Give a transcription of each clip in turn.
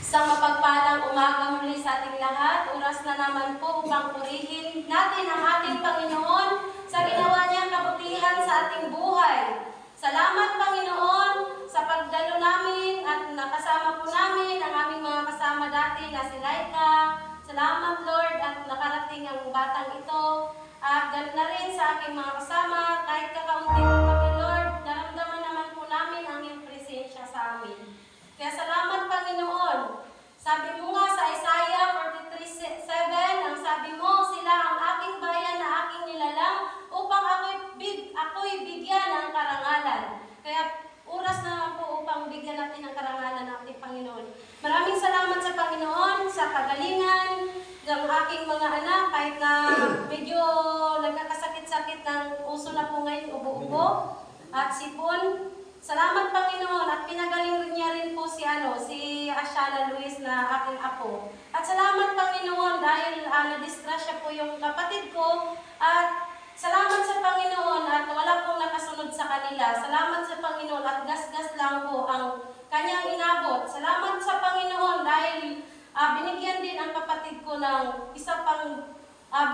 Isang mapagpalang umaga muli sa ating lahat. Oras na naman po upang purihin natin ang ating Panginoon sa ginawa niyang kabutihan sa ating buhay. Salamat, Panginoon, sa pagdalo namin at nakasama po namin ang aming mga kasama dati na si Laika. Salamat, Lord, at nakarating ang batang ito. At ganoon na rin sa aking mga kasama, kahit kakaunti po kami, Lord, naramdaman naman po namin ang iyong presensya sa amin. Kaya salamat, Panginoon. Sabi mo nga sa Isaiah 43:7, ang sabi mo, sila ang aking bayan na aking nilalang upang ako'y bigyan ng karangalan. Kaya oras na po upang bigyan natin ng karangalan ng ating Panginoon. Maraming salamat sa Panginoon, sa kagalingan ng aking mga anak, kahit na medyo nagkakasakit-sakit ng uso na po ngayon, ubo-ubo at sipon. Salamat, Panginoon, at pinagaling niya rin po si Ashana Luis na aking apo. At salamat, Panginoon, dahil na-distrasya po yung kapatid ko. At salamat sa Panginoon at wala pong nakasunod sa kanila. Salamat sa Panginoon at gas-gas lang po ang kanyang inabot. Salamat sa Panginoon dahil binigyan din ang kapatid ko ng isa pang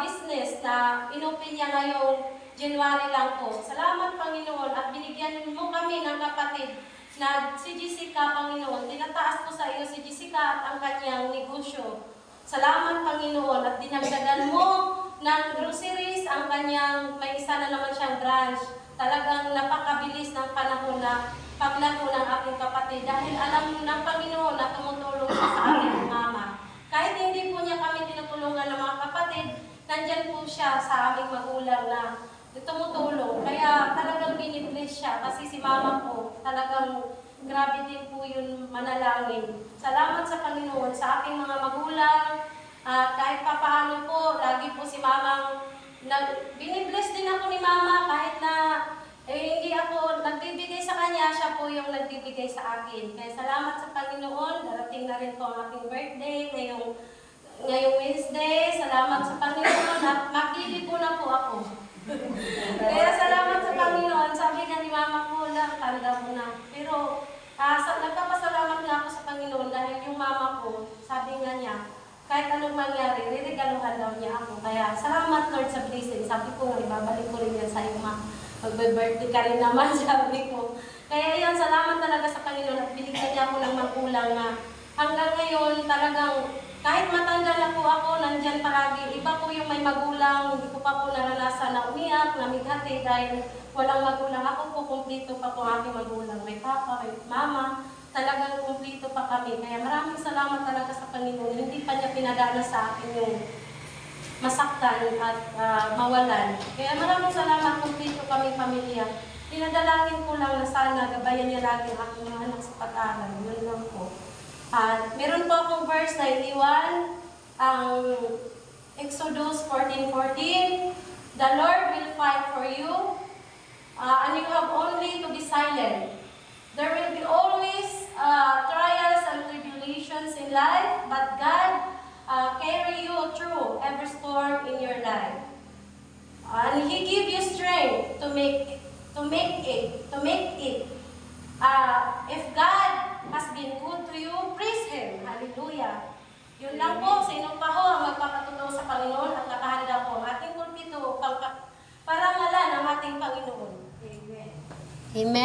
business na inopen niya ngayong January lang po. Salamat, Panginoon, at binigyan mo kami ng kapatid na si Jessica, Panginoon. Tinataas ko sa iyo si Jessica at ang kanyang negosyo. Salamat, Panginoon, at dinagdagan mo ng groceries ang kanyang, may isa na naman siyang branch. Talagang napakabilis ng panahon na paglago ng aking kapatid dahil alam ng Panginoon na tumutulong siya sa aking mama. Kahit hindi po niya kami tinutulungan ng mga kapatid, nandyan po siya sa aming magulang na tumutulong. Kaya talagang binibless siya kasi si mama po talagang grabe din po yun manalangin. Salamat sa Panginoon sa aking mga magulang. Kahit papaano po, lagi po si mamang binibless din ako ni mama kahit na hindi ako nagbibigay sa kanya, siya po yung nagbibigay sa akin. Kaya salamat sa Panginoon. Darating na rin po ang aking birthday ngayong Wednesday. Salamat sa Panginoon at maglilipo na po ako. Kaya salamat sa Panginoon. Sabi nga ni mama ko lang, tanda mo na. Pero nagpapasalamat nga ako sa Panginoon dahil yung mama ko, sabi nga niya, kahit anong mangyari, riregaluhan daw niya ako. Kaya salamat, Lord, sa blessing. Sabi ko nga, ibabalik ko rin yan sa iyo, ma. Magbe-birthday ka rin naman, sabi ko. Kaya yan, salamat talaga sa Panginoon at binigyan niya ako ng magulang na hanggang ngayon talagang kahit matanda na po ako, nandyan palagi. Iba po yung may magulang, hindi ko pa po naranasan na umiyak, namighati dahil walang magulang. Ako po, kumplito pa po aking magulang. May papa, may mama, talagang kumplito pa kami. Kaya maraming salamat talaga sa Panginoon. Hindi pa niya pinadala sa akin yung masaktan at mawalan. Kaya maraming salamat, kumplito kami pamilya. Pinadalangin ko lang na sana gabayan niya lagi ang aking mga anak sa pag-aaral. Yun lang po. Meron po akong verse na iniwan, ang Exodus 14:14. The Lord will fight for you, and you have only to be silent. There will be always trials and tribulations in life, but God carry you through every storm in your life. And He give you strength to make it. If God has been good to you, praise Him. Hallelujah. Yun lang po, sino pa ho ang magpapatuto sa Panginoon at nakahanda po ang ating pulpito para malan ang ating Panginoon. Amen. Amen.